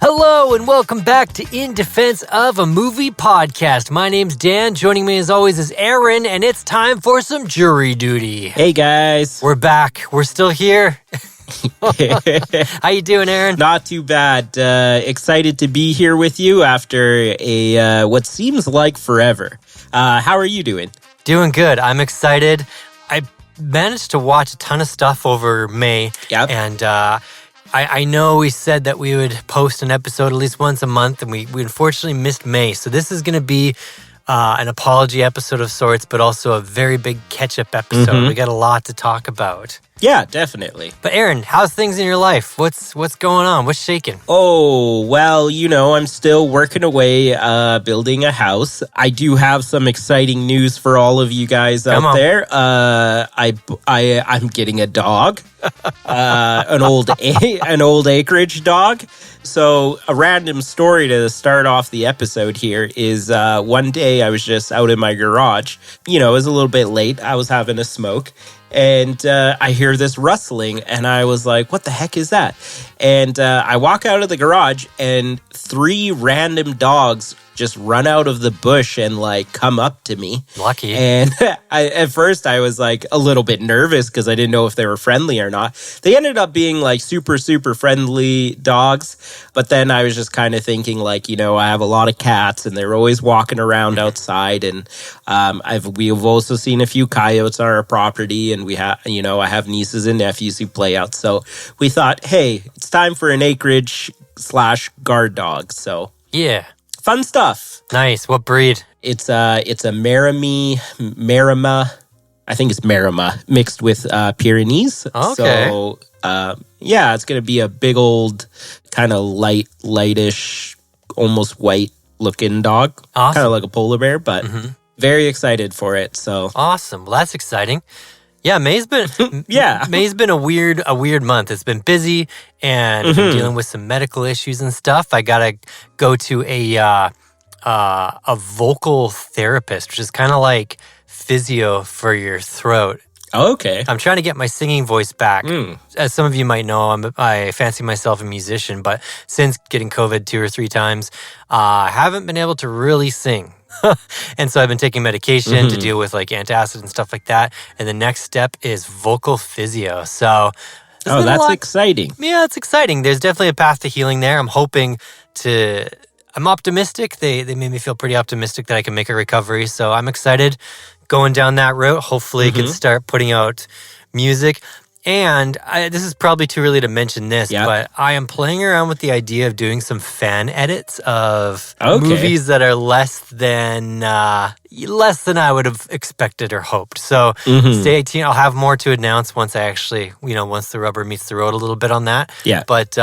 Hello and welcome back to In Defense of a Movie Podcast. My name's Dan. Joining me as always is Aaron, and it's time for some jury duty. Hey guys. We're back. We're still here. How you doing, Aaron? Not too bad. Excited to be here with you after a what seems like forever. How are you doing? Doing good. I'm excited. I managed to watch a ton of stuff over May. Yep. And I know we said that we would post an episode at least once a month, and we unfortunately missed May. So this is going to be an apology episode of sorts, but also a very big catch-up episode. Mm-hmm. We got a lot to talk about. Yeah, definitely. But Aaron, how's things in your life? What's going on? What's shaking? Oh, well, I'm still working away, building a house. I do have some exciting news for all of you guys out there. I'm getting a dog, an old acreage dog. So a random story to start off the episode here is one day I was just out in my garage. It was a little bit late. I was having a smoke. And I hear this rustling, and I was like, what the heck is that? And I walk out of the garage, and 3 random dogs just run out of the bush and, come up to me. Lucky. And at first, I was, a little bit nervous because I didn't know if they were friendly or not. They ended up being, super, super friendly dogs. But then I was just kind of thinking, I have a lot of cats, and they're always walking around outside. And we've also seen a few coyotes on our property, and I have nieces and nephews who play out. So we thought, hey, it's time for an acreage/guard dog. So yeah, fun stuff. Nice. What breed? It's a Marima. I think it's Marima mixed with Pyrenees. Okay. So it's gonna be a big old kind of lightish, almost white looking dog. Awesome. Kind of like a polar bear, but very excited for it. So awesome. Well, that's exciting. Yeah, May's been May's been a weird month. It's been busy, and I've been dealing with some medical issues and stuff. I gotta go to a vocal therapist, which is kind of like physio for your throat. Okay. I'm trying to get my singing voice back. As some of you might know, I fancy myself a musician, but since getting COVID 2 or 3 times, I haven't been able to really sing. And so I've been taking medication to deal with antacid and stuff like that. And the next step is vocal physio. So that's exciting. Yeah, it's exciting. There's definitely a path to healing there. I'm optimistic. They made me feel pretty optimistic that I can make a recovery. So I'm excited going down that route. Hopefully I can start putting out music. And this is probably too early to mention this, but I am playing around with the idea of doing some fan edits of movies that are less than I would have expected or hoped. So stay tuned. I'll have more to announce once I actually, once the rubber meets the road a little bit on that. Yeah. But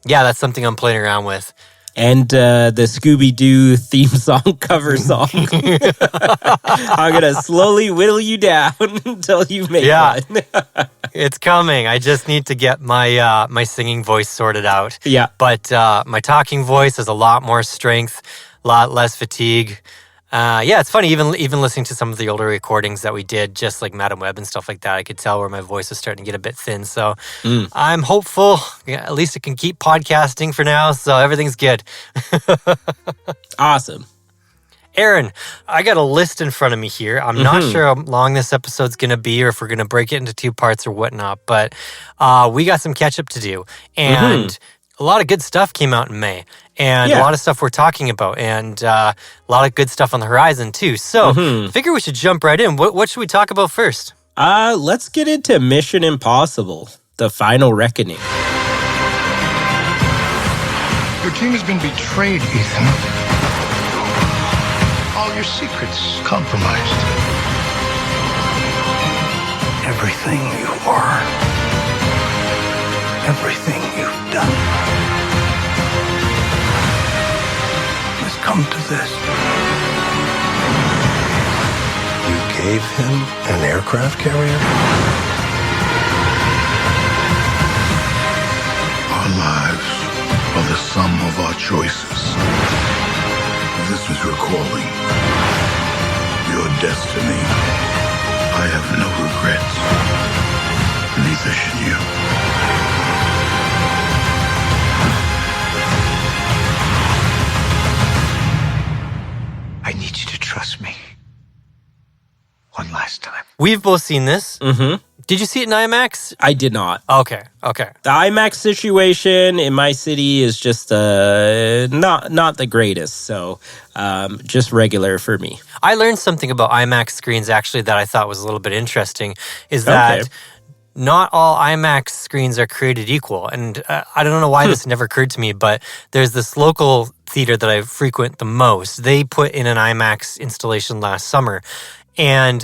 that's something I'm playing around with. And the Scooby-Doo theme song cover song. I'm going to slowly whittle you down until you make one. It's coming. I just need to get my my singing voice sorted out. Yeah. But my talking voice has a lot more strength, a lot less fatigue. It's funny, even listening to some of the older recordings that we did, just like Madam Web and stuff like that, I could tell where my voice is starting to get a bit thin. So I'm hopeful. At least it can keep podcasting for now, so everything's good. Awesome. Aaron, I got a list in front of me here. I'm not sure how long this episode's going to be or if we're going to break it into 2 parts or whatnot, but we got some catch-up to do. And a lot of good stuff came out in May. And a lot of stuff we're talking about, and a lot of good stuff on the horizon, too. So, I figure we should jump right in. What should we talk about first? Let's get into Mission Impossible, The Final Reckoning. Your team has been betrayed, Ethan. All your secrets compromised. Everything you are, everything you've done, come to this. You gave him an aircraft carrier? Our lives are the sum of our choices. This is your calling, your destiny. I have no regrets. Neither should you. We've both seen this. Mm-hmm. Did you see it in IMAX? I did not. Okay. The IMAX situation in my city is just not the greatest, so just regular for me. I learned something about IMAX screens, actually, that I thought was a little bit interesting, is that not all IMAX screens are created equal. And I don't know why this never occurred to me, but there's this local theater that I frequent the most. They put in an IMAX installation last summer, and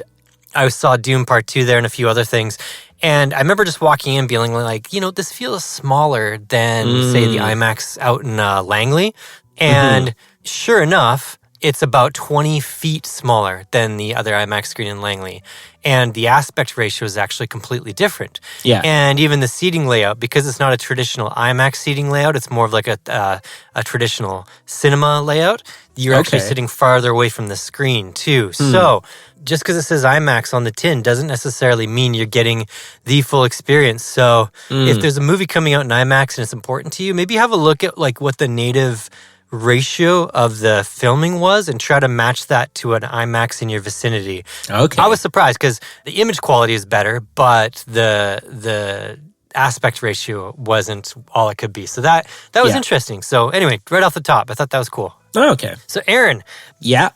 I saw Doom Part 2 there and a few other things. And I remember just walking in feeling like, this feels smaller than, say, the IMAX out in Langley. And sure enough, it's about 20 feet smaller than the other IMAX screen in Langley. And the aspect ratio is actually completely different. Yeah. And even the seating layout, because it's not a traditional IMAX seating layout, it's more of like a traditional cinema layout. You're actually sitting farther away from the screen, too. So just because it says IMAX on the tin doesn't necessarily mean you're getting the full experience. So if there's a movie coming out in IMAX and it's important to you, maybe have a look at like what the native ratio of the filming was and try to match that to an IMAX in your vicinity. Okay. I was surprised because the image quality is better, but the aspect ratio wasn't all it could be. So that was interesting. So anyway, right off the top, I thought that was cool. Oh, okay. So Aaron. Yeah.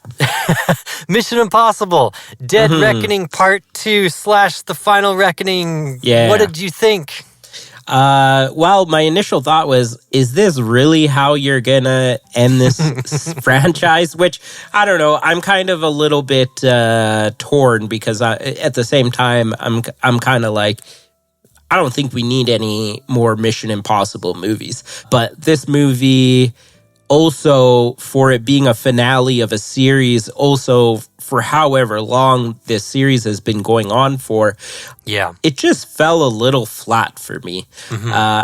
Mission Impossible, Dead Reckoning Part 2 / The Final Reckoning. Yeah. What did you think? Well, my initial thought was, is this really how you're gonna end this franchise? Which, I don't know, I'm kind of a little bit torn because at the same time, I'm kind of like, I don't think we need any more Mission Impossible movies. But this movie, also for it being a finale of a series, also for however long this series has been going on for, it just fell a little flat for me.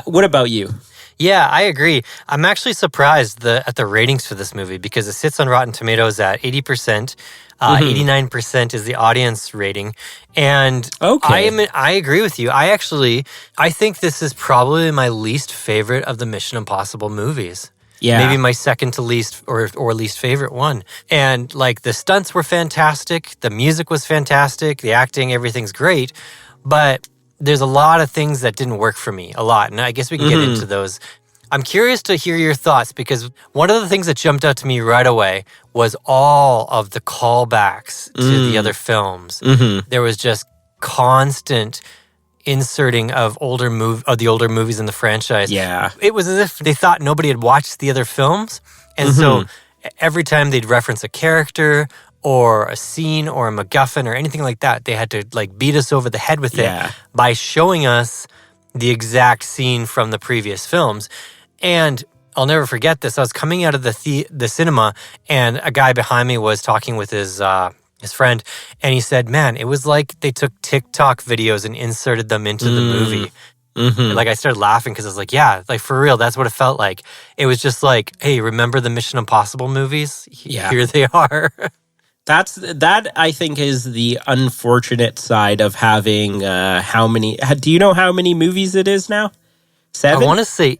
What about you? Yeah, I agree. I'm actually surprised at the ratings for this movie because it sits on Rotten Tomatoes at 80%. 89% is the audience rating. And I agree with you. I think this is probably my least favorite of the Mission Impossible movies. Yeah. Maybe my second to least or least favorite one. And like the stunts were fantastic. The music was fantastic. The acting, everything's great. But there's a lot of things that didn't work for me, a lot. And I guess we can get into those. I'm curious to hear your thoughts because one of the things that jumped out to me right away was all of the callbacks to the other films. There was just constant inserting of the older movies in the franchise. Yeah. It was as if they thought nobody had watched the other films. And so every time they'd reference a character or a scene or a MacGuffin or anything like that, they had to like beat us over the head with it by showing us the exact scene from the previous films. And I'll never forget this. I was coming out of the cinema and a guy behind me was talking with his friend, and he said, man, it was like they took TikTok videos and inserted them into the movie. Like I started laughing because I was like, yeah, like for real, that's what it felt like. It was just like, hey, remember the Mission Impossible movies? Here they are. That I think is the unfortunate side of having how many? Do you know how many movies it is now? 7? I want to say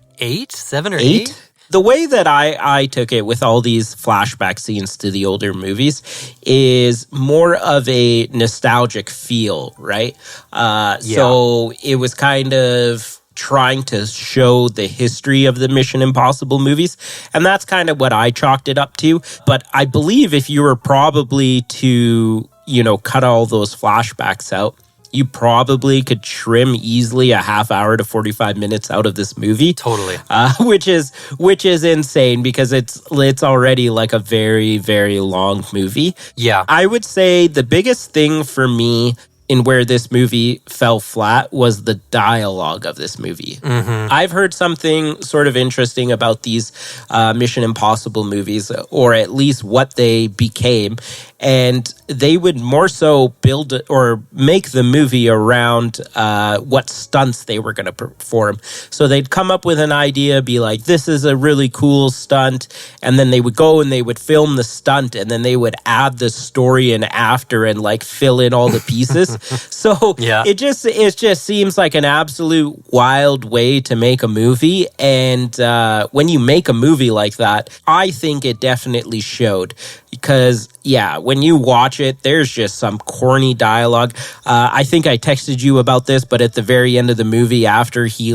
7 or 8. The way that I took it with all these flashback scenes to the older movies is more of a nostalgic feel, right? So it was kind of trying to show the history of the Mission Impossible movies. And that's kind of what I chalked it up to. But I believe if you were probably to, cut all those flashbacks out, you probably could trim easily a half hour to 45 minutes out of this movie. Totally. Which is insane because it's already like a very, very long movie. Yeah. I would say the biggest thing for me in where this movie fell flat was the dialogue of this movie. I've heard something sort of interesting about these Mission Impossible movies, or at least what they became. And they would more so build or make the movie around what stunts they were going to perform. So they'd come up with an idea, be like, this is a really cool stunt. And then they would go and they would film the stunt, and then they would add the story in after and like fill in all the pieces. So it just seems like an absolute wild way to make a movie. And when you make a movie like that, I think it definitely showed. Because, yeah, when you watch it, there's just some corny dialogue. I think I texted you about this, but at the very end of the movie, after he,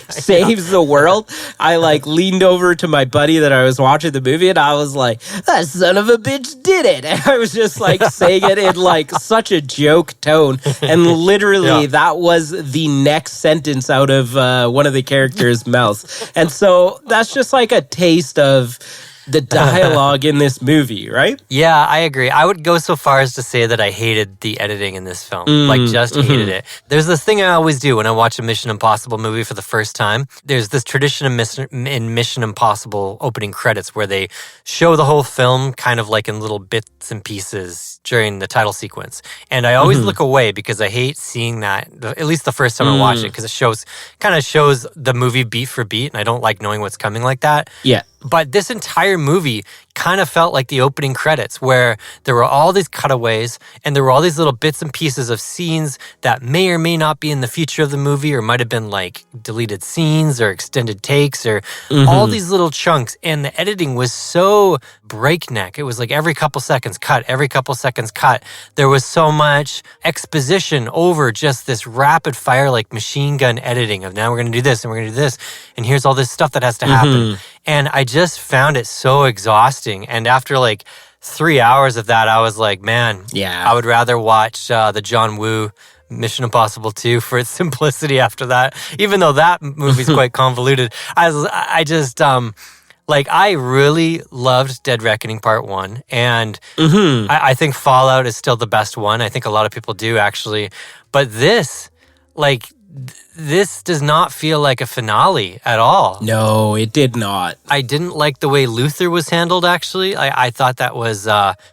saves the world, I, leaned over to my buddy that I was watching the movie, and I was like, that son of a bitch did it. And I was just, saying it in, such a joke tone. And literally, that was the next sentence out of one of the characters' mouths. And so that's just, a taste of the dialogue in this movie, right? Yeah, I agree. I would go so far as to say that I hated the editing in this film. Just hated it. There's this thing I always do when I watch a Mission Impossible movie for the first time. There's this tradition in Mission Impossible opening credits where they show the whole film kind of in little bits and pieces during the title sequence. And I always look away because I hate seeing that, at least the first time I watch it, because it kind of shows the movie beat for beat, and I don't like knowing what's coming like that. Yeah. But this entire movie kind of felt like the opening credits, where there were all these cutaways and there were all these little bits and pieces of scenes that may or may not be in the future of the movie, or might have been deleted scenes or extended takes, or all these little chunks. And the editing was so breakneck. It was every couple seconds cut, every couple seconds cut. There was so much exposition over just this rapid fire, machine gun editing of, now we're going to do this and we're going to do this. And here's all this stuff that has to happen. And I just found it so exhausting. And after 3 hours of that, I was like, man, I would rather watch the John Woo Mission Impossible 2 for its simplicity after that. Even though that movie's quite convoluted. I really loved Dead Reckoning Part 1. And I think Fallout is still the best one. I think a lot of people do, actually. But this, this does not feel like a finale at all. No, it did not. I didn't like the way Luther was handled, actually. I thought that was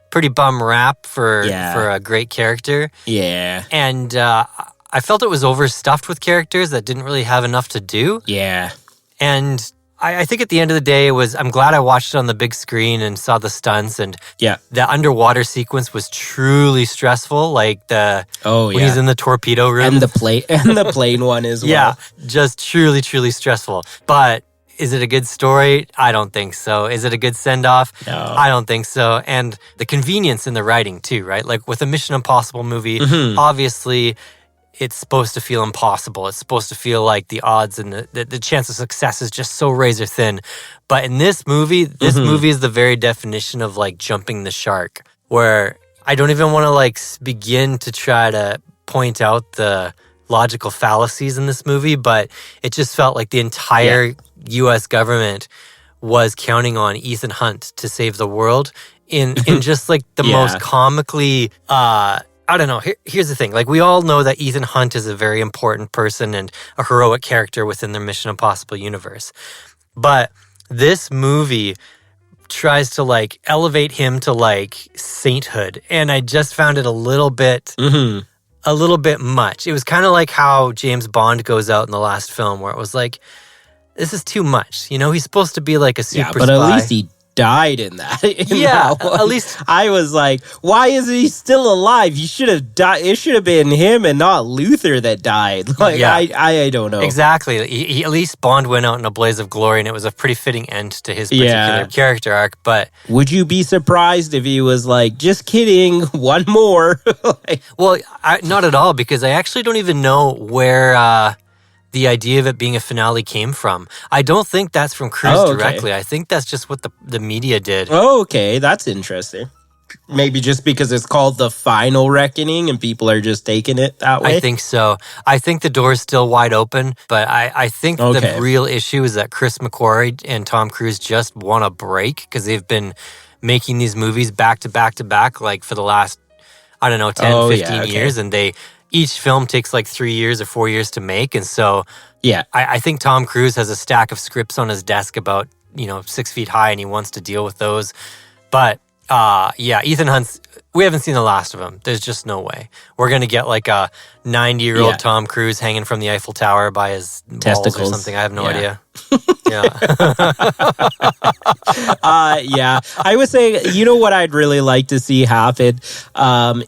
pretty bum rap for a great character. Yeah. And I felt it was overstuffed with characters that didn't really have enough to do. Yeah. And I think at the end of the day, I'm glad I watched it on the big screen and saw the stunts, and the underwater sequence was truly stressful. When he's in the torpedo room, and the plane one as well. Yeah, just truly, truly stressful. But is it a good story? I don't think so. Is it a good send off? No, I don't think so. And the convenience in the writing too, right? With a Mission Impossible movie, obviously, it's supposed to feel impossible. It's supposed to feel like the odds and the chance of success is just so razor thin. But in this movie, movie is the very definition of jumping the shark, where I don't even want to begin to try to point out the logical fallacies in this movie, but it just felt like the entire U.S. government was counting on Ethan Hunt to save the world in just the most comically I don't know. Here's the thing. We all know that Ethan Hunt is a very important person and a heroic character within the Mission Impossible universe. But this movie tries to elevate him to sainthood. And I just found it a little bit much. It was kind of like how James Bond goes out in the last film, where it was this is too much. He's supposed to be a super but spy. At least he died in that. At least I was like, why is he still alive? He should have died. It should have been him and not Luther that died. I don't know. Exactly. He, at least Bond went out in a blaze of glory, and it was a pretty fitting end to his particular character arc. But would you be surprised if he was just kidding, one more? Well, not at all, because I actually don't even know where the idea of it being a finale came from. I don't think that's from Cruise directly. I think that's just what the media did. Oh, okay. That's interesting. Maybe just because it's called The Final Reckoning and people are just taking it that way? I think so. I think the door's still wide open, but I think the real issue is that Chris McQuarrie and Tom Cruise just want a break, because they've been making these movies back to back to back for the last, 10, 15 years, and each film takes 3 years or 4 years to make. And so I think Tom Cruise has a stack of scripts on his desk about, 6 feet high, and he wants to deal with those. But Ethan Hunt's, we haven't seen the last of him. There's just no way. We're going to get a 90-year-old Tom Cruise hanging from the Eiffel Tower by his testicles balls or something. I have no idea. I would say, what I'd really like to see happen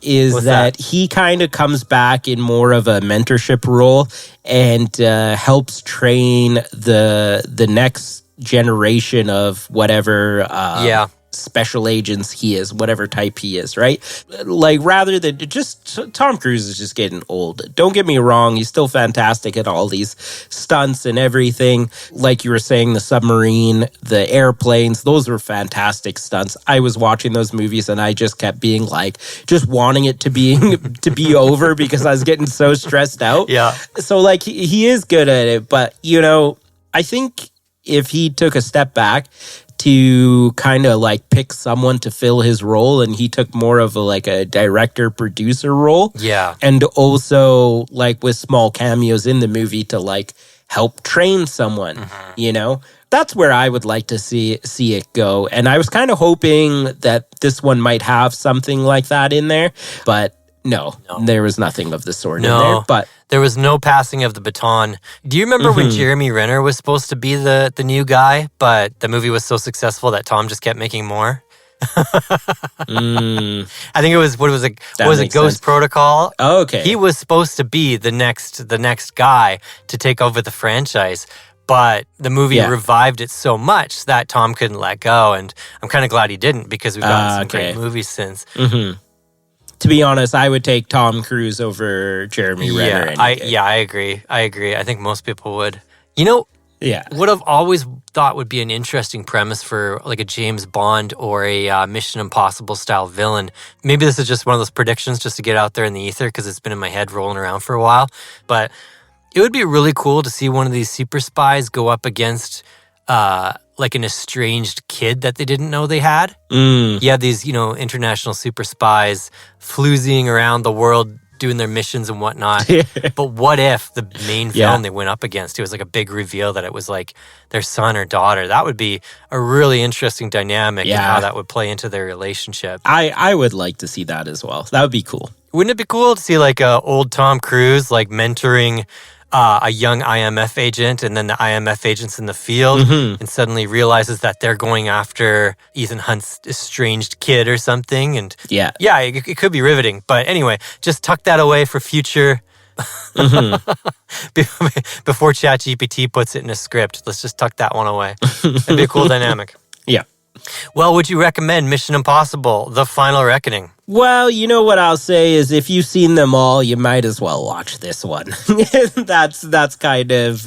is that he kind of comes back in more of a mentorship role and helps train the next generation of whatever special agents he is, whatever type he is, right? Like, rather than just Tom Cruise is just getting old. Don't get me wrong, he's still fantastic at all these stunts and everything. Like you were saying, the submarine, the airplanes, those were fantastic stunts. I was watching those movies and I just kept being like, just wanting it to be over because I was getting so stressed out. Yeah. So like he is good at it, but you know, I think if he took a step back to kind of like pick someone to fill his role, and he took more of a director producer role. Yeah. And also like with small cameos in the movie to like help train someone, you know? That's where I would like to see it go. And I was kind of hoping that this one might have something like that in there, but no, there was nothing of the sort in there. But there was no passing of the baton. Do you remember when Jeremy Renner was supposed to be the new guy, but the movie was so successful that Tom just kept making more? I think it was Ghost sense. Protocol. Oh, okay. He was supposed to be the next guy to take over the franchise. But the movie revived it so much that Tom couldn't let go. And I'm kind of glad he didn't, because we've gotten some great movies since. To be honest, I would take Tom Cruise over Jeremy Renner. I agree. I think most people would. You know, what I've always thought would be an interesting premise for like a James Bond or a Mission Impossible style villain. Maybe this is just one of those predictions just to get out there in the ether, because it's been in my head rolling around for a while. But it would be really cool to see one of these super spies go up against like an estranged kid that they didn't know they had. You had these, international super spies floozing around the world doing their missions and whatnot. But what if the main villain they went up against, it was like a big reveal that it was like their son or daughter? That would be a really interesting dynamic and how that would play into their relationship. I would like to see that as well. That would be cool. Wouldn't it be cool to see like old Tom Cruise like mentoring a young IMF agent, and then the IMF agent's in the field and suddenly realizes that they're going after Ethan Hunt's estranged kid or something. And it could be riveting. But anyway, just tuck that away for future. Before ChatGPT puts it in a script, let's just tuck that one away. That'd be a cool dynamic. Yeah. Well, would you recommend Mission Impossible: The Final Reckoning? Well, you know what I'll say is, if you've seen them all, you might as well watch this one. That's kind of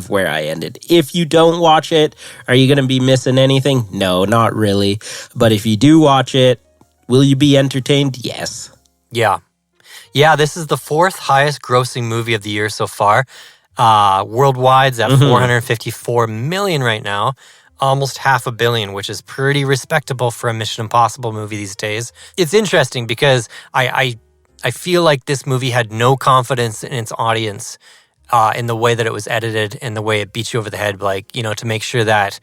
where I ended. If you don't watch it, are you going to be missing anything? No, not really. But if you do watch it, will you be entertained? Yes. Yeah. This is the fourth highest grossing movie of the year so far. Worldwide's at $454 million right now. Almost $500 million, which is pretty respectable for a Mission Impossible movie these days. It's interesting because I feel like this movie had no confidence in its audience in the way that it was edited and the way it beat you over the head, to make sure that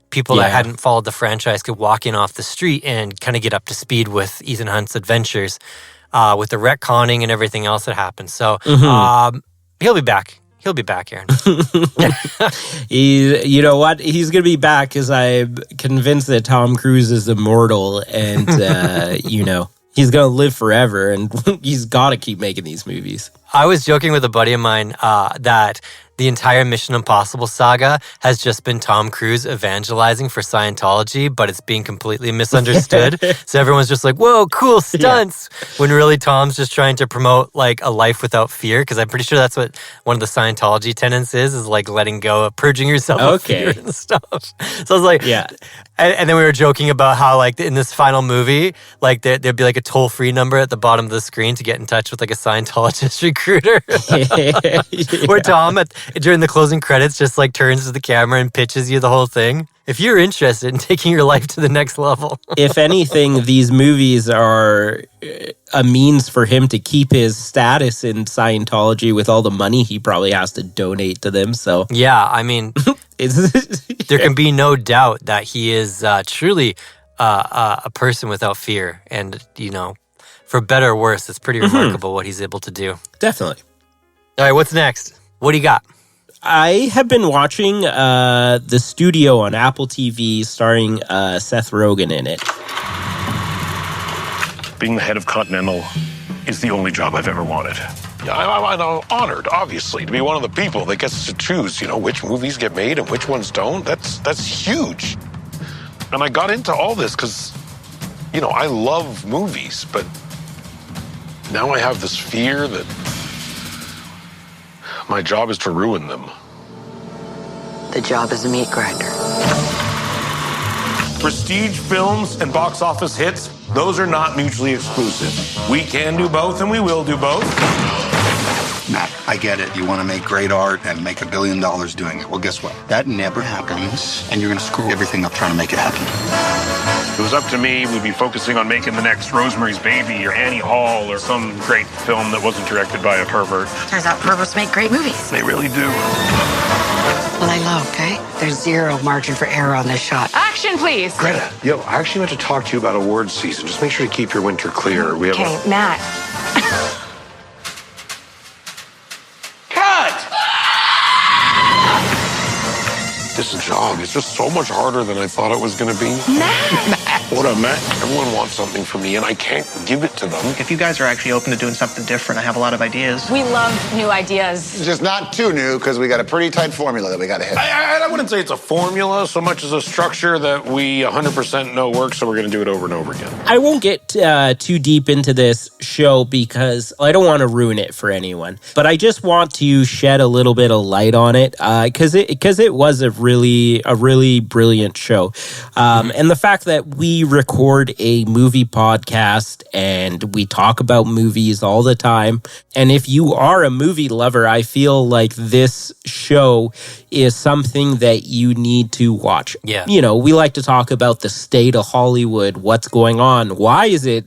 people that hadn't followed the franchise could walk in off the street and kind of get up to speed with Ethan Hunt's adventures, with the retconning and everything else that happened. So he'll be back. He'll be back, Aaron. You know what? He's going to be back because I'm convinced that Tom Cruise is immortal and, he's going to live forever, and he's got to keep making these movies. I was joking with a buddy of mine that the entire Mission Impossible saga has just been Tom Cruise evangelizing for Scientology, but it's being completely misunderstood. So everyone's just like, whoa, cool stunts. When really Tom's just trying to promote like a life without fear, because I'm pretty sure that's what one of the Scientology tenets is like letting go of purging yourself of fear and stuff. So I was like, and then we were joking about how like in this final movie, like there'd be like a toll-free number at the bottom of the screen to get in touch with like a Scientologist recruiter. Where Tom during the closing credits just like turns to the camera and pitches you the whole thing. If you're interested in taking your life to the next level. If anything, these movies are a means for him to keep his status in Scientology with all the money he probably has to donate to them. So yeah, I mean, there can be no doubt that he is truly a person without fear. And, for better or worse, it's pretty remarkable what he's able to do. Definitely. All right, what's next? What do you got? I have been watching The Studio on Apple TV starring Seth Rogen in it. Being the head of Continental is the only job I've ever wanted. Yeah, I'm honored, obviously, to be one of the people that gets to choose, which movies get made and which ones don't. That's huge. And I got into all this because, I love movies, but now I have this fear that my job is to ruin them. The job is a meat grinder. Prestige films and box office hits, those are not mutually exclusive. We can do both and we will do both. Matt, I get it. You want to make great art and make $1 billion doing it. Well, guess what? That never happens, and you're going to screw everything up trying to make it happen. If it was up to me, we'd be focusing on making the next Rosemary's Baby or Annie Hall or some great film that wasn't directed by a pervert. Turns out perverts make great movies. They really do. Lay low, okay? There's zero margin for error on this shot. Action, please. Greta, I actually meant to talk to you about awards season. Just make sure to keep your winter clear. We have Okay, Matt. This job is just so much harder than I thought it was going to be. Matt! What up, Matt? Everyone wants something from me, and I can't give it to them. If you guys are actually open to doing something different, I have a lot of ideas. We love new ideas. Just not too new, because we got a pretty tight formula that we got to hit. I wouldn't say it's a formula so much as a structure that we 100% know works, so we're going to do it over and over again. I won't get too deep into this show because I don't want to ruin it for anyone. But I just want to shed a little bit of light on it because it was a really brilliant show. And the fact that we record a movie podcast and we talk about movies all the time. And if you are a movie lover, I feel like this show is something that you need to watch. Yeah. We like to talk about the state of Hollywood, what's going on, why is it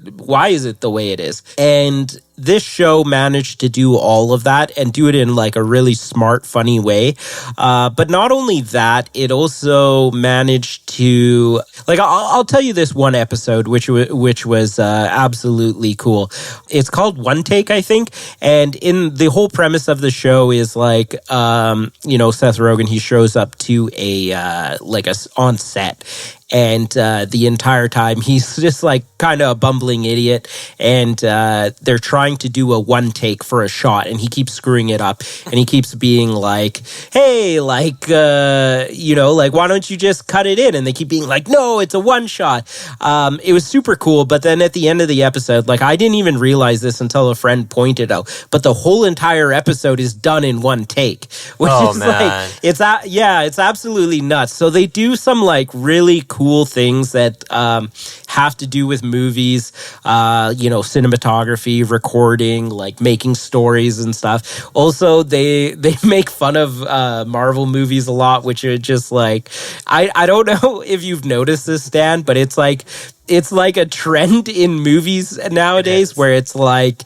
the way it is. And this show managed to do all of that and do it in like a really smart, funny way. But not only that, it also managed to I'll tell you this one episode, which was absolutely cool. It's called One Take, I think. And in the whole premise of the show is Seth Rogen, he shows up to a on set. And the entire time, he's just kind of a bumbling idiot. And they're trying to do a one take for a shot. And he keeps screwing it up. And he keeps being like, hey, why don't you just cut it in? And they keep being like, no, it's a one shot. It was super cool. But then at the end of the episode, I didn't even realize this until a friend pointed out. But the whole entire episode is done in one take. Which is man. It's absolutely nuts. So they do some really cool things that have to do with movies, cinematography, recording, making stories and stuff. Also, they make fun of Marvel movies a lot, which are just I don't know if you've noticed this, Stan, but it's like a trend in movies nowadays where it's like,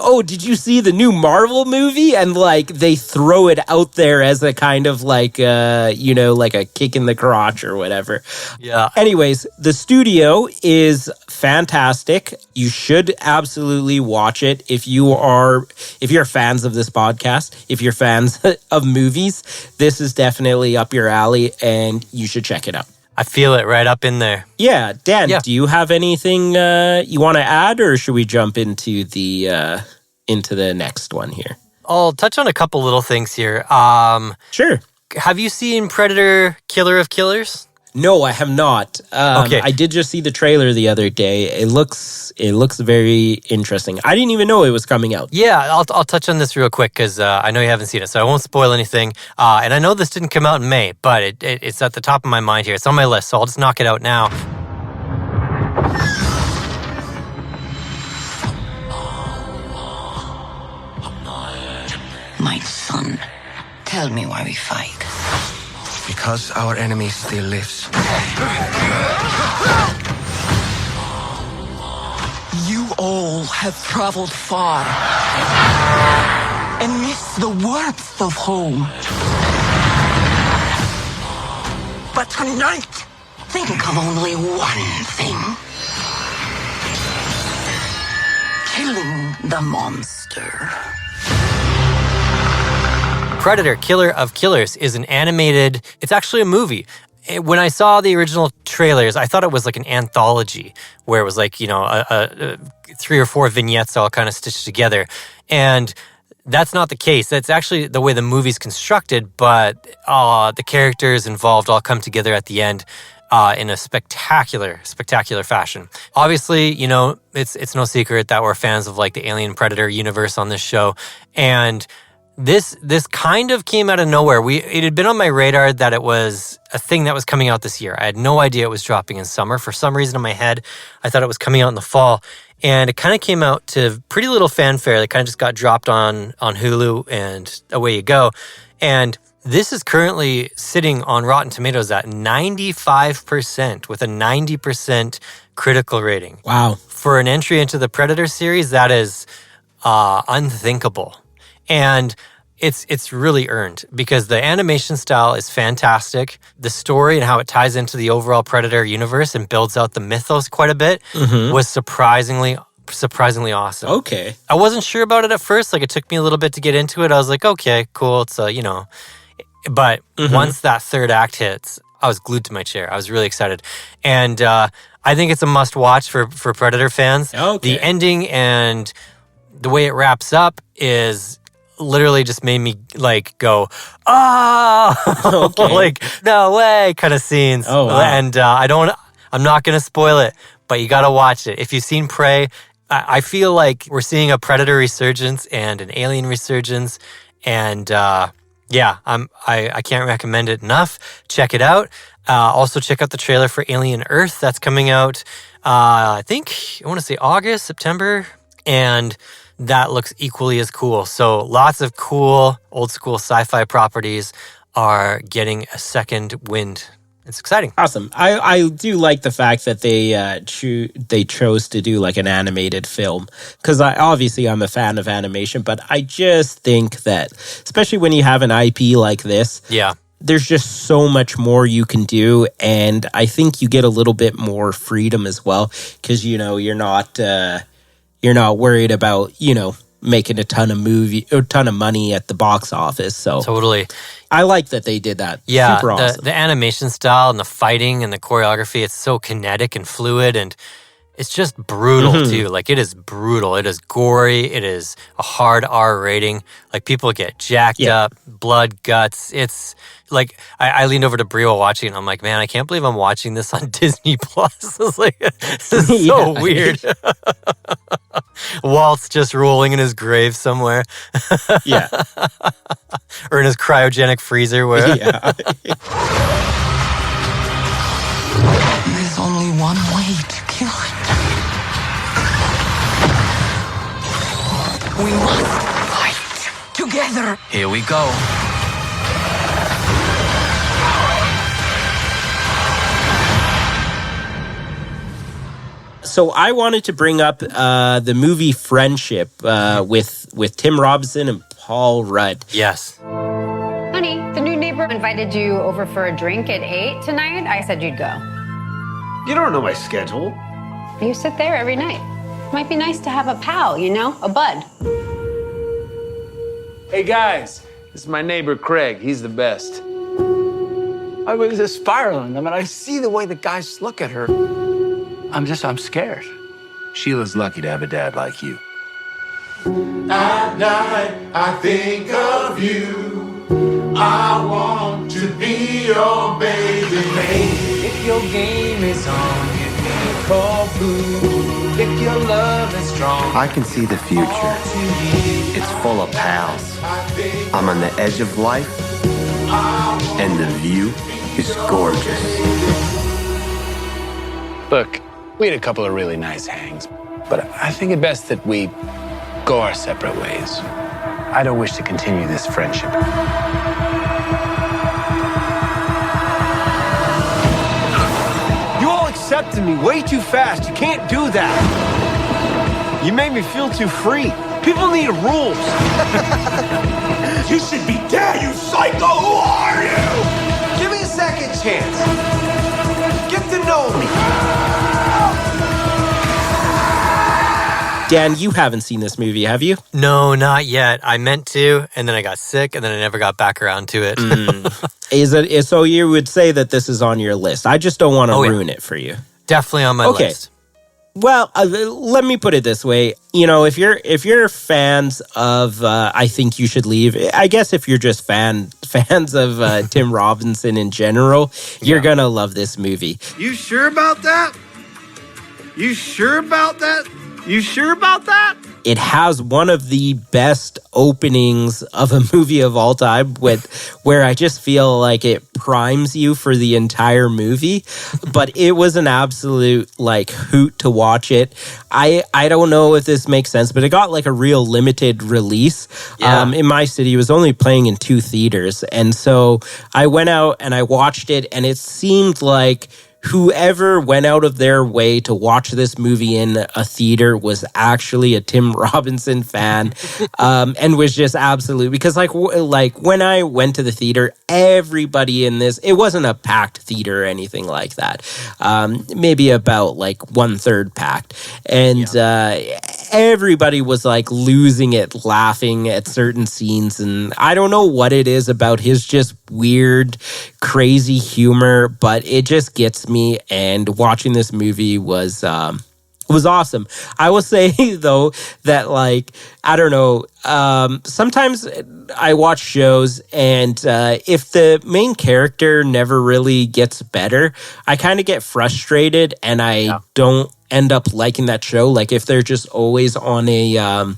oh, did you see the new Marvel movie? And they throw it out there as a kind of a kick in the crotch or whatever. Yeah. Anyways, the studio is fantastic. You should absolutely watch it if you're fans of this podcast, if you're fans of movies. This is definitely up your alley and you should check it out. I feel it right up in there. Yeah, Dan, do you have anything you want to add, or should we jump into the next one here? I'll touch on a couple little things here. Sure. Have you seen Predator: Killer of Killers? No, I have not. Okay. I did just see the trailer the other day. It looks very interesting. I didn't even know it was coming out. Yeah, I'll touch on this real quick because I know you haven't seen it, so I won't spoil anything. And I know this didn't come out in May, but it's at the top of my mind here. It's on my list, so I'll just knock it out now. My son, tell me why we fight. Because our enemy still lives. You all have traveled far and missed the warmth of home. But tonight, think of only one thing. Killing the monster. Predator: Killer of Killers is an animated, it's actually a movie. When I saw the original trailers, I thought it was like an anthology where it was 3 or 4 vignettes all kind of stitched together. And that's not the case. That's actually the way the movie's constructed, but the characters involved all come together at the end. in a spectacular fashion. Obviously, it's no secret that we're fans of like the Alien Predator universe on this show. And this kind of came out of nowhere. It had been on my radar that it was a thing that was coming out this year. I had no idea it was dropping in summer. For some reason in my head, I thought it was coming out in the fall. And it kind of came out to pretty little fanfare. It kind of just got dropped on Hulu and away you go. And this is currently sitting on Rotten Tomatoes at 95% with a 90% critical rating. Wow. For an entry into the Predator series, that is unthinkable. And it's really earned because the animation style is fantastic. The story and how it ties into the overall Predator universe and builds out the mythos quite a bit was surprisingly awesome. Okay. I wasn't sure about it at first. Like, it took me a little bit to get into it. I was like, okay, cool. It's but once that third act hits, I was glued to my chair. I was really excited. And I think it's a must watch for Predator fans. Okay. The ending and the way it wraps up is literally just made me like go, okay. like, no way kind of scenes. Oh, wow. And I'm not going to spoil it, but you got to watch it. If you've seen Prey, I feel like we're seeing a Predator resurgence and an Alien resurgence. And I can't recommend it enough. Check it out. Also check out the trailer for Alien Earth that's coming out, I want to say August, September. And that looks equally as cool. So lots of cool old school sci-fi properties are getting a second wind. It's exciting. Awesome. I do like the fact that they chose to do like an animated film, because I'm a fan of animation, but I just think that, especially when you have an IP like this, there's just so much more you can do, and I think you get a little bit more freedom as well, because you're not worried about making a ton of money at the box office. So totally. I like that they did that. Yeah, super awesome. The animation style and the fighting and the choreography, it's so kinetic and fluid, and it's just brutal too. Like, it is brutal. It is gory. It is a hard R rating. Like, people get jacked up, blood, guts. It's like, I leaned over to Brie while watching it, and I'm like, man, I can't believe I'm watching this on Disney Plus. It's like, this is so weird. Walt's just rolling in his grave somewhere. Yeah. Or in his cryogenic freezer. Where There's only one way to kill it. We must fight together. Here we go. So I wanted to bring up the movie Friendship with Tim Robinson and Paul Rudd. Yes. Honey, the new neighbor invited you over for a drink at 8 tonight. I said you'd go. You don't know my schedule. You sit there every night. Might be nice to have a pal, a bud. Hey guys, this is my neighbor Craig. He's the best. I was just spiraling. I see the way the guys look at her. I'm scared. Sheila's lucky to have a dad like you. At night, I think of you. I want to be your baby. If your game is on, you can call blue. If your love is strong, I can see the future. It's full of pals. I'm on the edge of life, and the view is gorgeous. Look, we had a couple of really nice hangs, but I think it best that we go our separate ways. I don't wish to continue this friendship. You all accepted me way too fast. You can't do that. You made me feel too free. People need rules. You should be dead, you psycho! Who are you? Give me a second chance. Get to know me. Dan, you haven't seen this movie, have you? No, not yet. I meant to, and then I got sick, and then I never got back around to it. So you would say that this is on your list. I just don't want to ruin it for you. Definitely on my list. Well, let me put it this way. If you're fans of I Think You Should Leave, I guess if you're just fans of Tim Robinson in general, you're going to love this movie. You sure about that? You sure about that? You sure about that? It has one of the best openings of a movie of all time where I just feel like it primes you for the entire movie. But it was an absolute hoot to watch it. I don't know if this makes sense, but it got a real limited release. Yeah. In my city. It was only playing in 2 theaters. And so I went out and I watched it, and it seemed like whoever went out of their way to watch this movie in a theater was actually a Tim Robinson fan, and was just absolute. Because when I went to the theater, everybody in this, it wasn't a packed theater or anything like that. Maybe about 1/3 packed, and everybody was losing it, laughing at certain scenes. And I don't know what it is about his just weird, crazy humor, but it just gets me. And watching this movie was awesome. I will say though that I don't know, sometimes I watch shows, and if the main character never really gets better, I kind of get frustrated, and I don't end up liking that show. If they're just always on a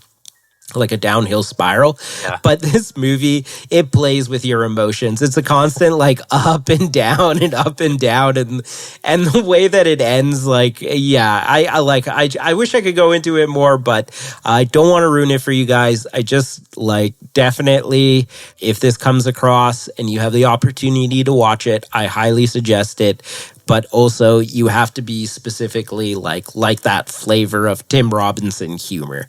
downhill spiral. Yeah. But this movie, it plays with your emotions. It's a constant up and down and up and down, and the way that it ends, I wish I could go into it more, but I don't want to ruin it for you guys. I just definitely, if this comes across and you have the opportunity to watch it, I highly suggest it. But also, you have to be specifically like that flavor of Tim Robinson humor.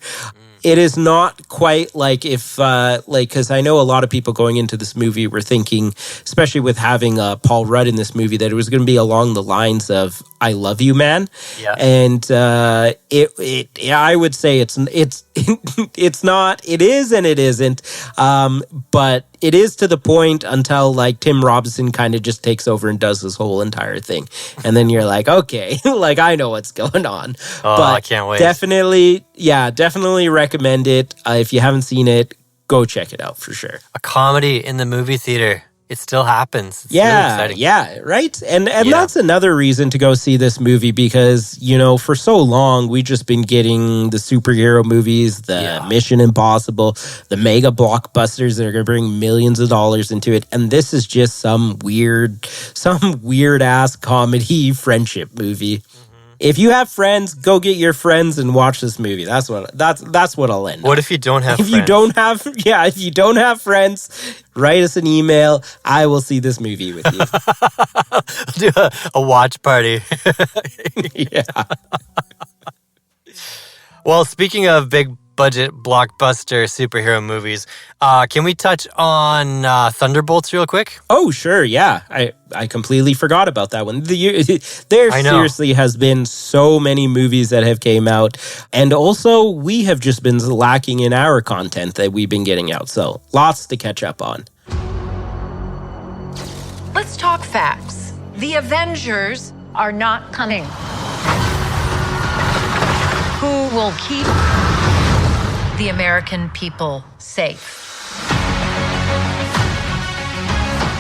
It is not quite if, because I know a lot of people going into this movie were thinking, especially with having Paul Rudd in this movie, that it was going to be along the lines of "I Love You, Man." Yeah. And I would say it's not. It is and it isn't. But it is to the point until Tim Robinson kind of just takes over and does this whole entire thing, and then you're okay, I know what's going on. Oh, but I can't wait. Definitely recommend it. If you haven't seen it, go check it out for sure. A comedy in the movie theater. It still happens. It's really exciting. Yeah, right? And that's another reason to go see this movie, because, for so long, we've just been getting the superhero movies, the Mission Impossible, the mega blockbusters that are going to bring millions of dollars into it. And this is just some weird-ass comedy friendship movie. If you have friends, go get your friends and watch this movie. That's what I'll end. What if you don't have friends? If you don't have friends, write us an email. I will see this movie with you. Do a watch party. Yeah. Well, speaking of big budget blockbuster superhero movies, can we touch on Thunderbolts real quick? Oh, sure, yeah. I completely forgot about that one. Seriously has been so many movies that have came out, and also we have just been lacking in our content that we've been getting out, so lots to catch up on. Let's talk facts. The Avengers are not coming. Who will keep the American people safe?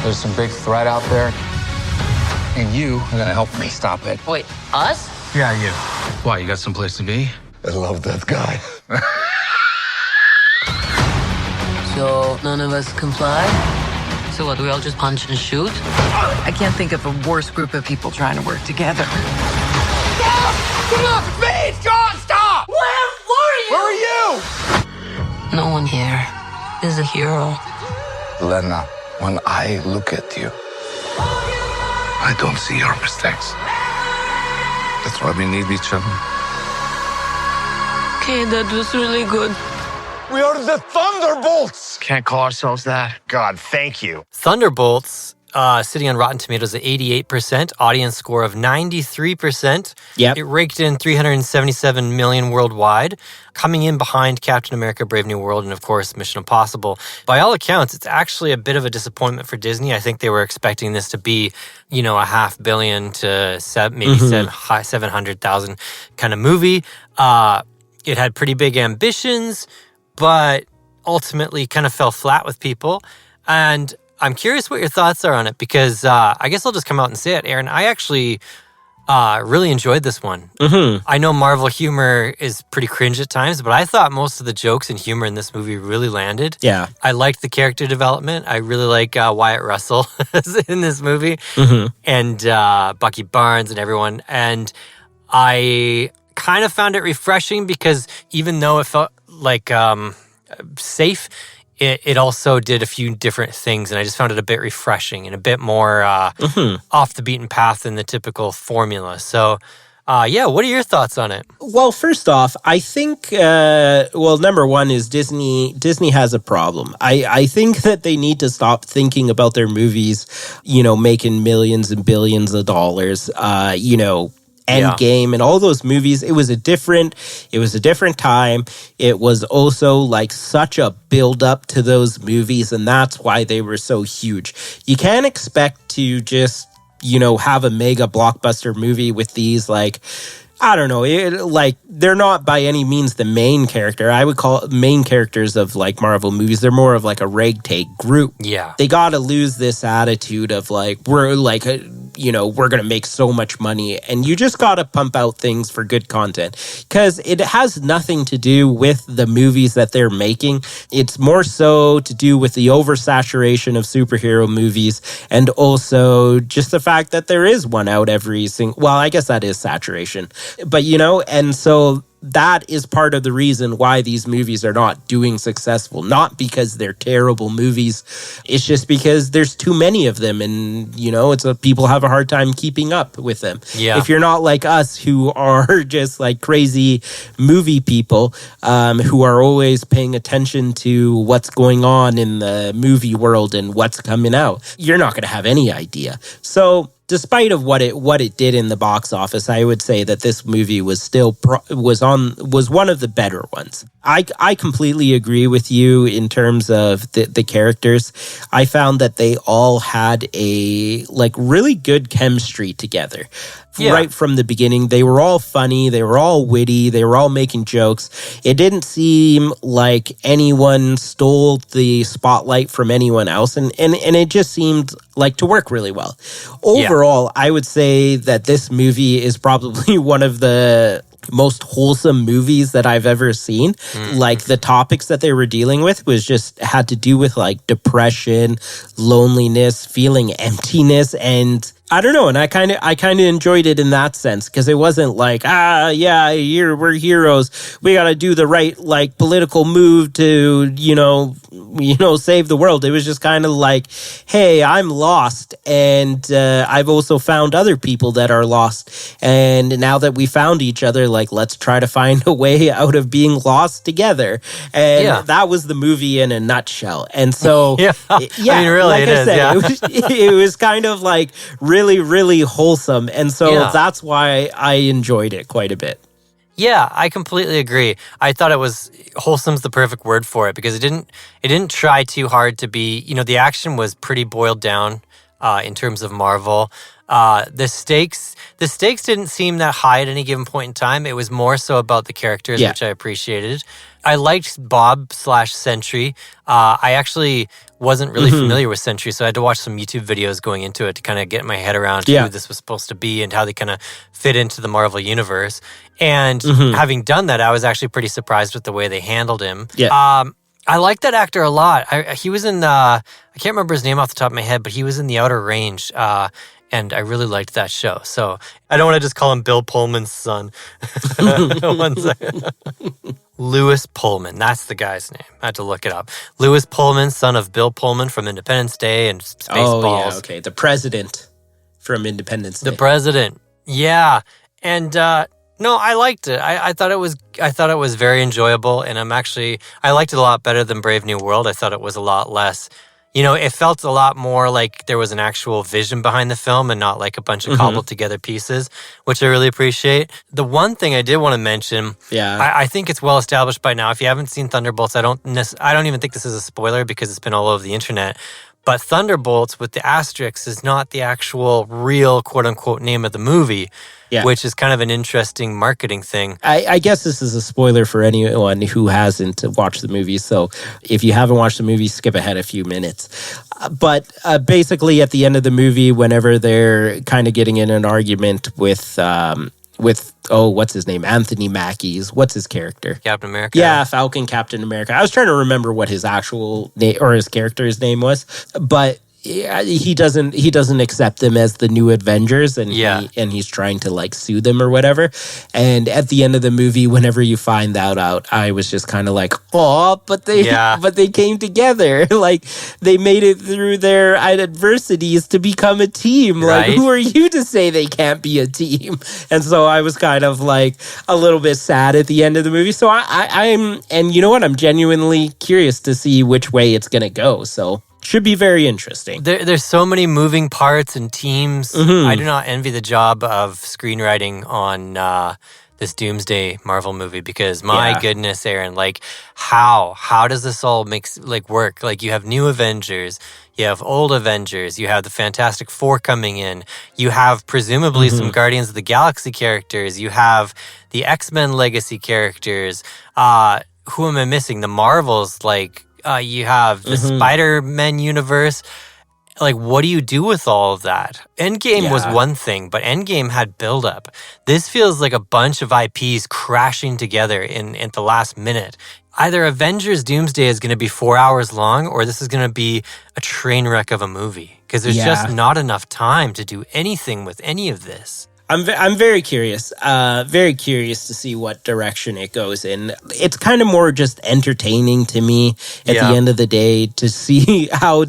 There's some big threat out there, and you are gonna help me stop it. Wait, us? Yeah, you. Why, you got someplace to be? I love that guy. So none of us comply? So what, do we all just punch and shoot? I can't think of a worse group of people trying to work together. Stop! Stop! It's me! It's John! Stop! Where were you? Where are you? No one here is a hero. Lena, when I look at you, I don't see your mistakes. That's why we need each other. Okay, that was really good. We are the Thunderbolts! Can't call ourselves that. God, thank you. Thunderbolts, sitting on Rotten Tomatoes at 88%, audience score of 93%. Yep. It raked in $377 million worldwide, coming in behind Captain America: Brave New World and, of course, Mission Impossible. By all accounts, it's actually a bit of a disappointment for Disney. I think they were expecting this to be, a $500 million to maybe 700,000 kind of movie. It had pretty big ambitions, but ultimately kind of fell flat with people. And I'm curious what your thoughts are on it, because I guess I'll just come out and say it, Aaron. I actually really enjoyed this one. I know Marvel humor is pretty cringe at times, but I thought most of the jokes and humor in this movie really landed. Yeah. I liked the character development. I really like Wyatt Russell in this movie, and Bucky Barnes and everyone. And I kind of found it refreshing because even though it felt like safe, it also did a few different things, and I just found it a bit refreshing and a bit more off the beaten path than the typical formula. So, what are your thoughts on it? Well, first off, I think, number one is Disney has a problem. I think that they need to stop thinking about their movies, making millions and billions of dollars, Endgame and all those movies. It was a different time. It was also like such a build up to those movies, and that's why they were so huge. You can't expect to just, have a mega blockbuster movie with these I don't know, they're not by any means the main character. I would call main characters of Marvel movies. They're more of a ragtag group. Yeah. They got to lose this attitude of we're we're going to make so much money, and you just got to pump out things for good content, because it has nothing to do with the movies that they're making. It's more so to do with the oversaturation of superhero movies, and also just the fact that there is one out every well, I guess that is saturation. But, and so that is part of the reason why these movies are not doing successful. Not because they're terrible movies. It's just because there's too many of them, and, people have a hard time keeping up with them. Yeah. If you're not like us, who are just crazy movie people, who are always paying attention to what's going on in the movie world and what's coming out, you're not going to have any idea. So, despite of what it did in the box office, I would say that this movie was still was one of the better ones. I completely agree with you in terms of the characters. I found that they all had a really good chemistry together. Yeah. Right from the beginning, they were all funny, they were all witty, they were all making jokes. It didn't seem like anyone stole the spotlight from anyone else, and it just seemed to work really well. Overall, I would say that this movie is probably one of the most wholesome movies that I've ever seen. The topics that they were dealing with had to do with depression, loneliness, feeling emptiness, and I don't know, and I kind of enjoyed it in that sense, because it wasn't we're heroes, we got to do the right political move to save the world. It was just kind of hey, I'm lost, and I've also found other people that are lost, and now that we found each other, let's try to find a way out of being lost together. And that was the movie in a nutshell. And so I mean, really, it was kind of really, really wholesome, and so that's why I enjoyed it quite a bit. Yeah, I completely agree. I thought it was wholesome's the perfect word for it, because it didn't try too hard to be. The action was pretty boiled down in terms of Marvel. The stakes didn't seem that high at any given point in time. It was more so about the characters, which I appreciated. I liked Bob/Sentry. I actually wasn't really familiar with Sentry, so I had to watch some YouTube videos going into it to kind of get my head around who this was supposed to be and how they kind of fit into the Marvel universe. And having done that, I was actually pretty surprised with the way they handled him. Yeah. I like that actor a lot. He was in I can't remember his name off the top of my head, but he was in The Outer Range. And I really liked that show. So I don't want to just call him Bill Pullman's son. 1 second. Lewis Pullman. That's the guy's name. I had to look it up. Lewis Pullman, son of Bill Pullman from Independence Day and Spaceballs. Oh, yeah, okay. The president from Independence Day. The president. Yeah. And no, I liked it. I thought it was very enjoyable, and I liked it a lot better than Brave New World. I thought it was a lot less, It felt a lot more like there was an actual vision behind the film and not like a bunch of cobbled together pieces, which I really appreciate. The one thing I did want to mention, I think it's well established by now. If you haven't seen Thunderbolts, I don't even think this is a spoiler because it's been all over the internet. But Thunderbolts with the asterisk is not the actual real quote unquote name of the movie. Yeah. Which is kind of an interesting marketing thing. I guess this is a spoiler for anyone who hasn't watched the movie. So if you haven't watched the movie, skip ahead a few minutes. But basically at the end of the movie, whenever they're kind of getting in an argument with what's his name? Anthony Mackie's. What's his character? Captain America. Yeah, Falcon Captain America. I was trying to remember what his actual name or his character's name was. But he doesn't accept them as the new Avengers, and he's trying to like sue them or whatever. And at the end of the movie, whenever you find that out, I was just kind of like, oh, but they came together. Like they made it through their adversities to become a team. Right? Like who are you to say they can't be a team? And so I was kind of like a little bit sad at the end of the movie. So I'm and you know what? I'm genuinely curious to see which way it's gonna go. So. Should be very interesting. There's so many moving parts and teams. I do not envy the job of screenwriting on this Doomsday Marvel movie because my goodness, Aaron, like how does this all work? Like you have new Avengers, you have old Avengers, you have the Fantastic Four coming in, you have presumably some Guardians of the Galaxy characters, you have the X-Men legacy characters. Who am I missing? The Marvels, you have the Spider-Man universe. Like, what do you do with all of that? Endgame was one thing, but Endgame had buildup. This feels like a bunch of IPs crashing together in the last minute. Either Avengers Doomsday is going to be 4 hours long, or this is going to be a train wreck of a movie. Because there's just not enough time to do anything with any of this. I'm very curious to see what direction it goes in. It's kind of more just entertaining to me at the end of the day to see how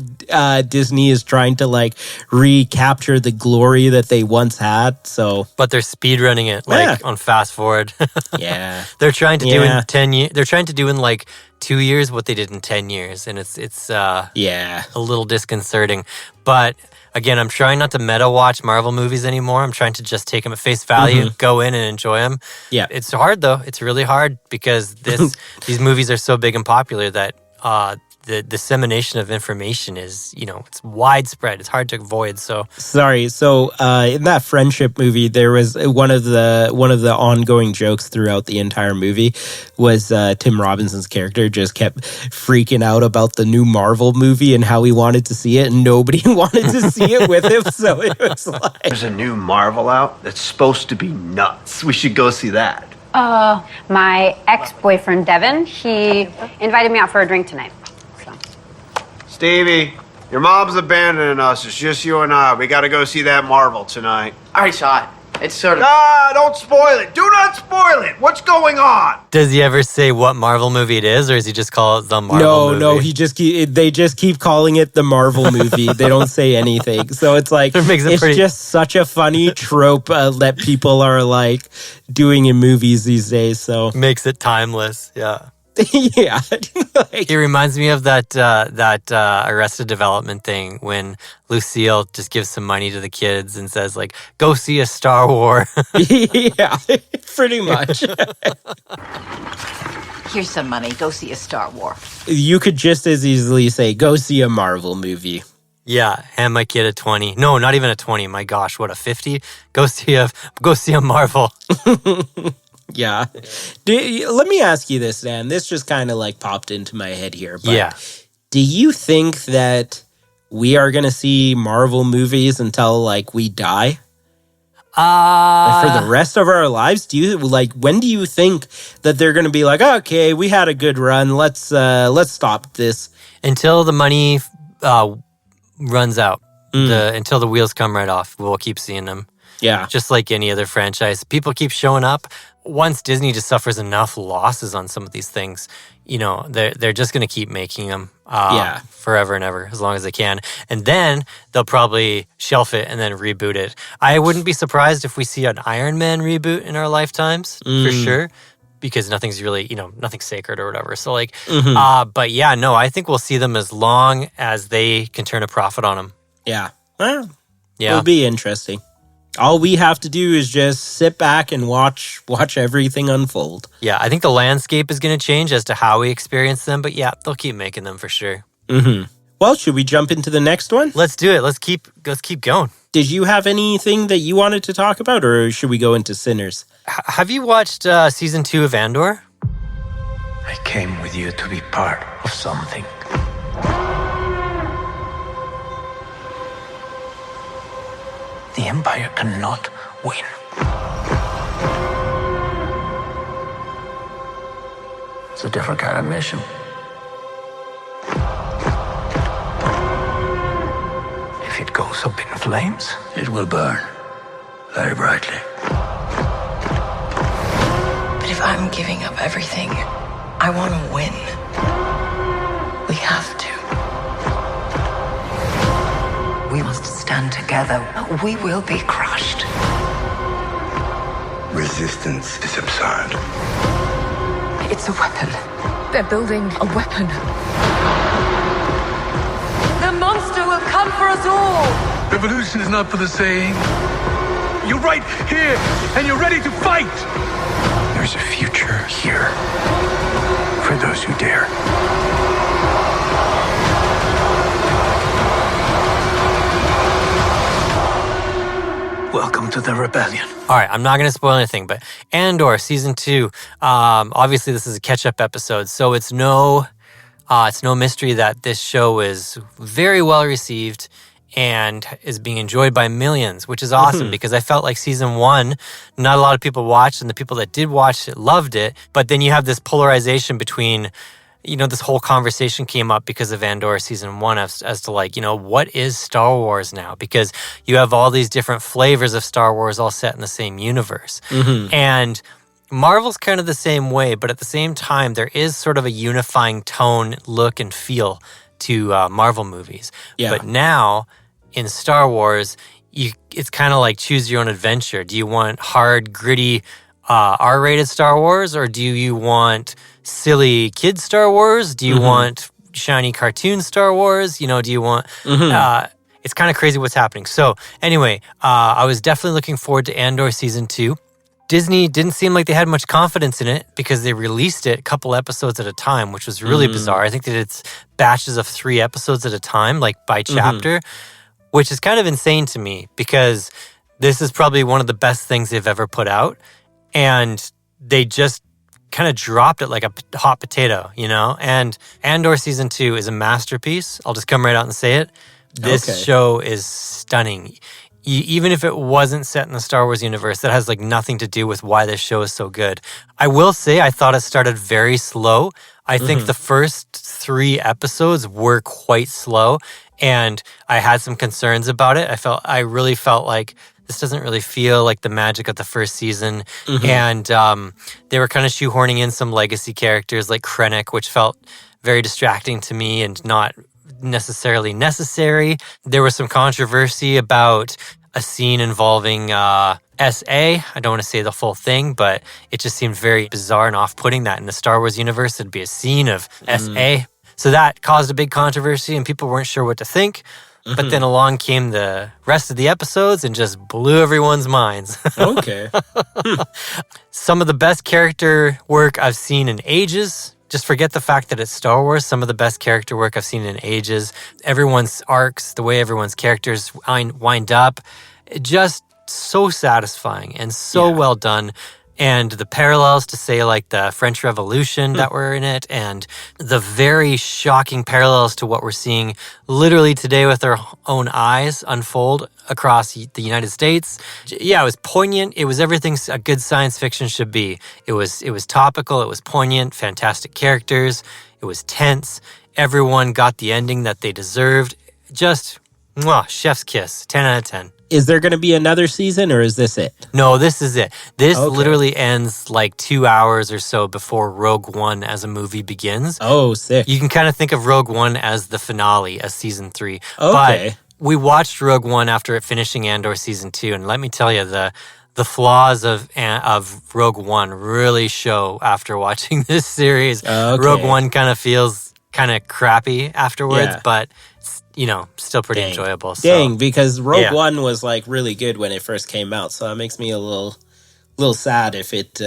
Disney is trying to recapture the glory that they once had. So, but they're speedrunning it on fast forward. They're trying to do in 10 years. They're trying to do in 2 years what they did in 10 years, and it's a little disconcerting, but. Again, I'm trying not to meta-watch Marvel movies anymore. I'm trying to just take them at face value, go in and enjoy them. Yeah. It's hard, though. It's really hard because these movies are so big and popular that the dissemination of information is, it's widespread. It's hard to avoid. So sorry. So in that friendship movie, there was one of the ongoing jokes throughout the entire movie was Tim Robinson's character just kept freaking out about the new Marvel movie and how he wanted to see it, and nobody wanted to see it with him. So it was like, there's a new Marvel out that's supposed to be nuts. We should go see that. My ex-boyfriend Devin, he invited me out for a drink tonight. Stevie, your mom's abandoning us. It's just you and I. We got to go see that Marvel tonight. I already saw it. It's sort of... Nah, don't spoil it. Do not spoil it. What's going on? Does he ever say what Marvel movie it is, or does he just call it the Marvel movie? No. They just keep calling it the Marvel movie. They don't say anything. So it's like, it's just such a funny trope that people are doing in movies these days. So makes it timeless. Yeah. Yeah. It reminds me of that Arrested Development thing when Lucille just gives some money to the kids and says, go see a Star Wars. Yeah, pretty much. Here's some money. Go see a Star Wars. You could just as easily say, go see a Marvel movie. Yeah, hand my kid a 20. No, not even a 20. My gosh, what, a 50? Go see a Marvel. Yeah. Let me ask you this, Dan. This just kind of popped into my head here. But do you think that we are going to see Marvel movies until we die? For the rest of our lives? Do you when do you think that they're going to be okay, we had a good run. Let's stop this until the money runs out. Until the wheels come right off. We'll keep seeing them. Yeah. Just like any other franchise. People keep showing up. Once Disney just suffers enough losses on some of these things, they're just going to keep making them forever and ever, as long as they can. And then they'll probably shelf it and then reboot it. I wouldn't be surprised if we see an Iron Man reboot in our lifetimes, for sure. because nothing's really, nothing's sacred or whatever. So but yeah, no, I think we'll see them as long as they can turn a profit on them. Yeah. Well, it'll be interesting. All we have to do is just sit back and watch everything unfold. Yeah, I think the landscape is going to change as to how we experience them, but yeah, they'll keep making them for sure. Mm-hmm. Well, should we jump into the next one? Let's do it. Let's keep going. Did you have anything that you wanted to talk about, or should we go into Sinners? Have you watched season 2 of Andor? I came with you to be part of something. The Empire cannot win. It's a different kind of mission. If it goes up in flames, it will burn very brightly. But if I'm giving up everything, I want to win. We have to. We must stand together. We will be crushed. Resistance is absurd. It's a weapon. They're building a weapon. The monster will come for us all. Revolution is not for the saying. You're right here, and you're ready to fight. There's a future here for those who dare. Welcome to the rebellion. All right, I'm not going to spoil anything, but Andor season 2. Obviously, this is a catch-up episode, so it's no mystery that this show is very well received and is being enjoyed by millions, which is awesome because I felt like season 1, not a lot of people watched, and the people that did watch it loved it. But then you have this polarization between, this whole conversation came up because of Andor season 1 as to what is Star Wars now? Because you have all these different flavors of Star Wars all set in the same universe. Mm-hmm. And Marvel's kind of the same way, but at the same time, there is sort of a unifying tone, look, and feel to Marvel movies. Yeah. But now, in Star Wars, it's kind of like choose your own adventure. Do you want hard, gritty, R-rated Star Wars, or do you want silly kid Star Wars? Do you want shiny cartoon Star Wars? Do you want... it's kind of crazy what's happening. So anyway, I was definitely looking forward to Andor season 2. Disney didn't seem like they had much confidence in it because they released it a couple episodes at a time, which was really bizarre. I think they did batches of 3 episodes at a time, like by chapter, which is kind of insane to me because this is probably one of the best things they've ever put out. And they just kind of dropped it like a hot potato, And Andor season 2 is a masterpiece. I'll just come right out and say it. This show is stunning. Even if it wasn't set in the Star Wars universe, that has nothing to do with why this show is so good. I will say I thought it started very slow. I think the first 3 episodes were quite slow, and I had some concerns about it. I really felt like this doesn't really feel like the magic of the first season. And they were kind of shoehorning in some legacy characters like Krennic, which felt very distracting to me and not necessarily necessary. There was some controversy about a scene involving S.A. I don't want to say the full thing, but it just seemed very bizarre and off-putting that in the Star Wars universe there'd be a scene of S.A. So that caused a big controversy and people weren't sure what to think. But then along came the rest of the episodes and just blew everyone's minds. Okay. Some of the best character work I've seen in ages. Just forget the fact that it's Star Wars. Some of the best character work I've seen in ages. Everyone's arcs, the way everyone's characters wind up, just so satisfying and so well done. And the parallels to, say, like the French Revolution that were in it, and the very shocking parallels to what we're seeing literally today with our own eyes unfold across the United States. Yeah, it was poignant. It was everything a good science fiction should be. It was topical. It was poignant. Fantastic characters. It was tense. Everyone got the ending that they deserved. Just, chef's kiss. 10 out of 10. Is there going to be another season, or is this it? No, this is it. This literally ends like 2 hours or so before Rogue One as a movie begins. Oh, sick. You can kind of think of Rogue One as the finale of season 3. Okay. But we watched Rogue One after finishing Andor season 2, and let me tell you, the flaws of Rogue One really show after watching this series. Okay. Rogue One kind of feels kind of crappy afterwards, but still pretty enjoyable. Dang, because Rogue One was like really good when it first came out, so it makes me a little sad if it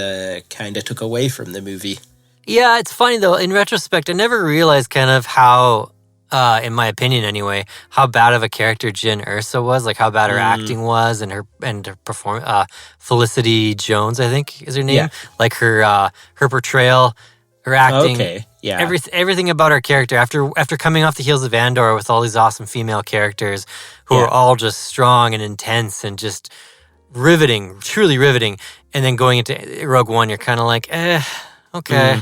kind of took away from the movie. Yeah, it's funny though. In retrospect, I never realized kind of how, in my opinion anyway, how bad of a character Jyn Erso was, like how bad her acting was, and her Felicity Jones, I think is her name. Yeah. Like her portrayal, her acting. Okay. Yeah. Everything about her character after coming off the heels of Andor with all these awesome female characters who are all just strong and intense and just riveting, truly riveting, and then going into Rogue One, you're kind of like, okay.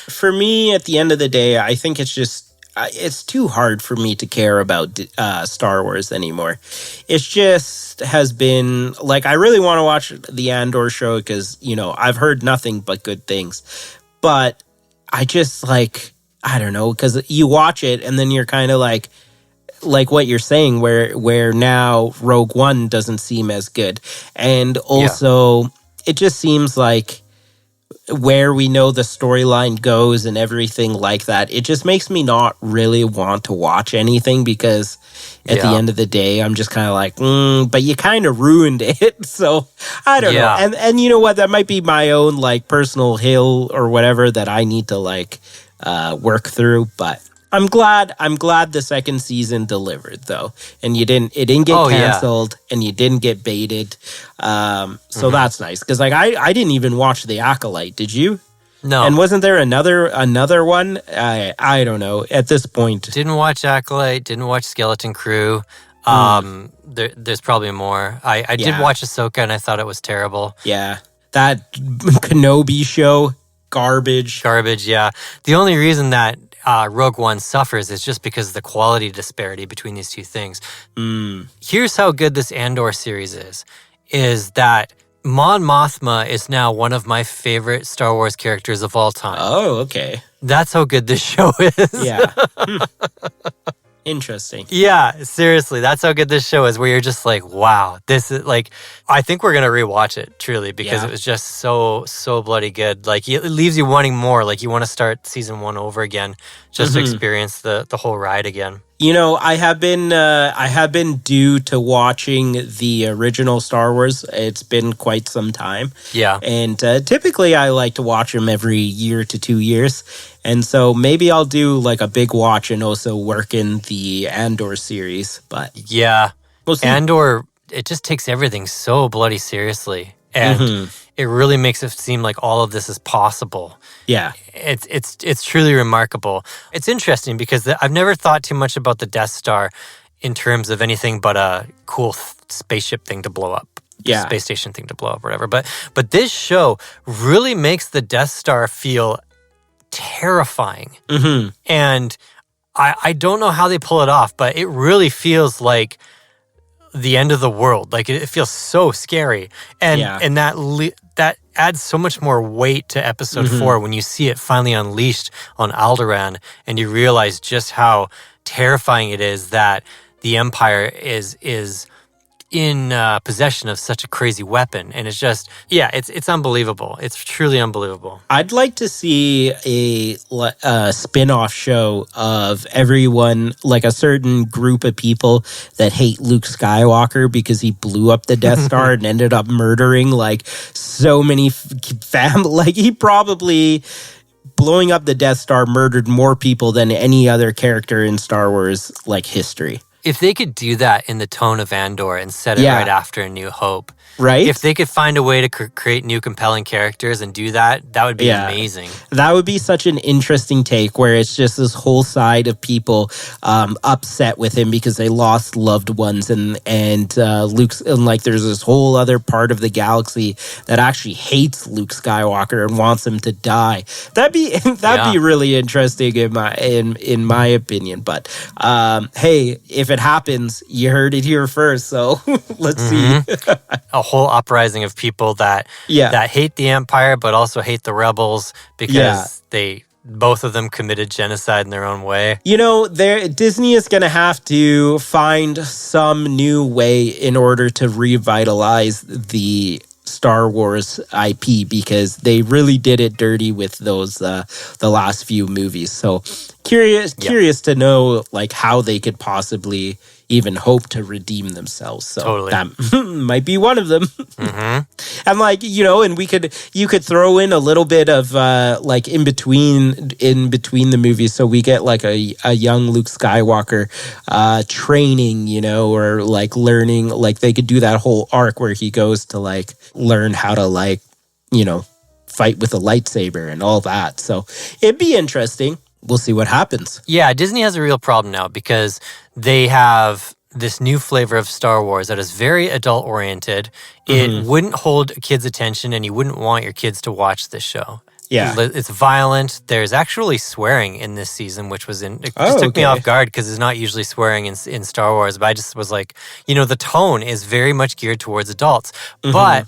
For me, at the end of the day, I think it's too hard for me to care about Star Wars anymore. It just has been like, I really want to watch the Andor show because, I've heard nothing but good things. But I just I don't know, because you watch it and then you're kind of like what you're saying, where now Rogue One doesn't seem as good. And also, it just seems like where we know the storyline goes and everything like that, it just makes me not really want to watch anything because at the end of the day, I'm just kind of like, but you kind of ruined it. So I don't know. And you know what? That might be my own personal hill or whatever that I need to work through. But I'm glad the second season delivered though. And it didn't get canceled and you didn't get baited. So that's nice. Cause I didn't even watch The Acolyte. Did you? No. And wasn't there another one? I don't know at this point. Didn't watch Acolyte, didn't watch Skeleton Crew. There's probably more. I did watch Ahsoka and I thought it was terrible. Yeah. That Kenobi show, garbage. Garbage, yeah. The only reason that Rogue One suffers is just because of the quality disparity between these two things. Here's how good this Andor series is that Mon Mothma is now one of my favorite Star Wars characters of all time. Oh, okay. That's how good this show is. Yeah. Interesting. Yeah, seriously, that's how good this show is, where you're just like, wow, this is I think we're going to rewatch it, truly, because it was just so bloody good. It leaves you wanting more. You want to start season 1 over again, just to experience the whole ride again. I have been due to watching the original Star Wars. It's been quite some time. Yeah. And typically I like to watch them every year to 2 years. And so maybe I'll do a big watch and also work in the Andor series. But yeah, we'll see. Andor, it just takes everything so bloody seriously. And it really makes it seem like all of this is possible. Yeah. It's truly remarkable. It's interesting because I've never thought too much about the Death Star in terms of anything but a cool spaceship thing to blow up. Yeah. Space station thing to blow up, whatever. But this show really makes the Death Star feel terrifying. And I don't know how they pull it off, but it really feels like the end of the world. It feels so scary. And that adds so much more weight to episode 4 when you see it finally unleashed on Alderaan and you realize just how terrifying it is that the Empire is in possession of such a crazy weapon. And it's just, it's unbelievable. It's truly unbelievable. I'd like to see a spin-off show of everyone, a certain group of people that hate Luke Skywalker because he blew up the Death Star and ended up murdering so many family. He probably, blowing up the Death Star, murdered more people than any other character in Star Wars history. If they could do that in the tone of Andor and set it right after A New Hope, right? If they could find a way to create new compelling characters and do that, that would be amazing. That would be such an interesting take where it's just this whole side of people upset with him because they lost loved ones and Luke's and there's this whole other part of the galaxy that actually hates Luke Skywalker and wants him to die. That'd be really interesting in my opinion. But hey, if it happens, you heard it here first. So let's see. A whole uprising of people that hate the Empire, but also hate the rebels because they both of them committed genocide in their own way. You know, Disney is going to have to find some new way in order to revitalize the Star Wars IP, because they really did it dirty with those the last few movies. So curious to know like how they could possibly even hope to redeem themselves. So that might be one of them. And like, you know, and you could throw in a little bit of like in between the movies, so we get like a young Luke Skywalker training, you know, or like learning, like they could do that whole arc where he goes to like learn how to like, you know, fight with a lightsaber and all that. So it'd be interesting. We'll see what happens. Yeah, Disney has a real problem now because they have this new flavor of Star Wars that is very adult-oriented. It wouldn't hold kids' attention, and you wouldn't want your kids to watch this show. Yeah. It's violent. There's actually swearing in this season, which was it just took me off guard because there's not usually swearing in Star Wars. But I just was like, you know, the tone is very much geared towards adults. But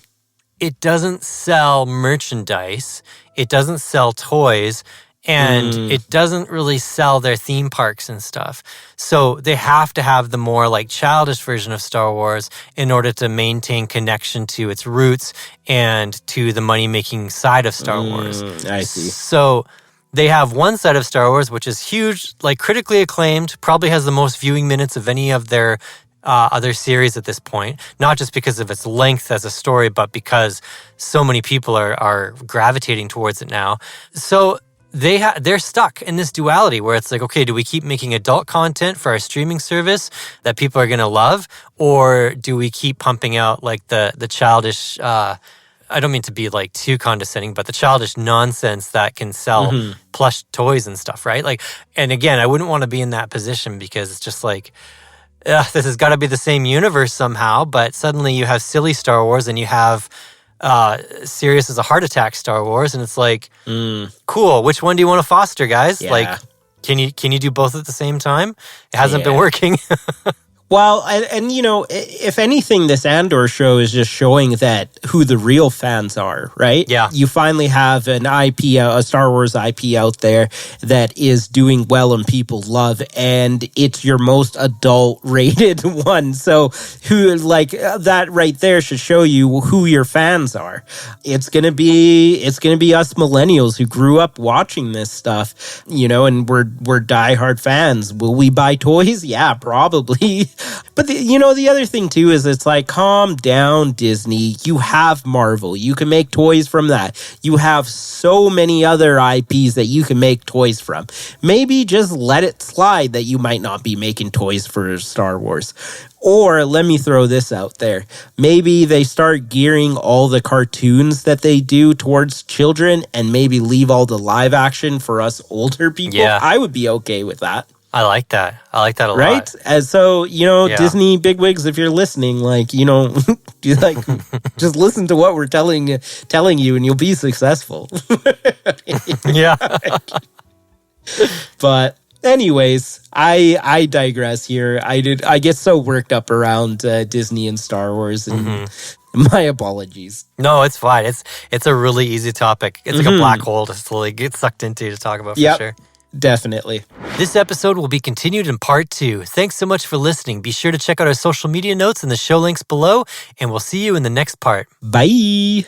it doesn't sell merchandise. It doesn't sell toys. And it doesn't really sell their theme parks and stuff. So they have to have the more like childish version of Star Wars in order to maintain connection to its roots and to the money-making side of Star Wars. I see. So they have one side of Star Wars, which is huge, like critically acclaimed, probably has the most viewing minutes of any of their other series at this point, not just because of its length as a story, but because so many people are gravitating towards it now. So they're stuck in this duality where it's like, okay, do we keep making adult content for our streaming service that people are going to love? Or do we keep pumping out like the childish, I don't mean to be like too condescending, but the childish nonsense that can sell plush toys and stuff, right? Like, and again, I wouldn't want to be in that position because it's just like, this has got to be the same universe somehow, but suddenly you have silly Star Wars and you have serious as a heart attack Star Wars, and it's like, cool, which one do you want to foster, guys? Like, can you do both at the same time? It hasn't been working. Well, and you know, if anything, this Andor show is just showing that who the real fans are, right? Yeah. You finally have an IP, a Star Wars IP out there that is doing well and people love, and it's your most adult-rated one. So, who like that right there should show you who your fans are. It's gonna be us millennials who grew up watching this stuff, you know, and we're diehard fans. Will we buy toys? Yeah, probably. But the other thing too is it's like, calm down, Disney. You have Marvel. You can make toys from that. You have so many other IPs that you can make toys from. Maybe just let it slide that you might not be making toys for Star Wars. Or let me throw this out there. Maybe they start gearing all the cartoons that they do towards children and maybe leave all the live action for us older people. Yeah. I would be okay with that. I like that. I like that a lot. Right? And so, you know, Disney bigwigs, if you're listening, like, you know, you like just listen to what we're telling you and you'll be successful. Yeah. But anyways, I digress here. I get so worked up around Disney and Star Wars, and my apologies. No, it's fine. It's a really easy topic. It's like a black hole to slowly get sucked into to talk about for sure. Definitely. This episode will be continued in part 2. Thanks so much for listening. Be sure to check out our social media notes and the show links below, and we'll see you in the next part. Bye.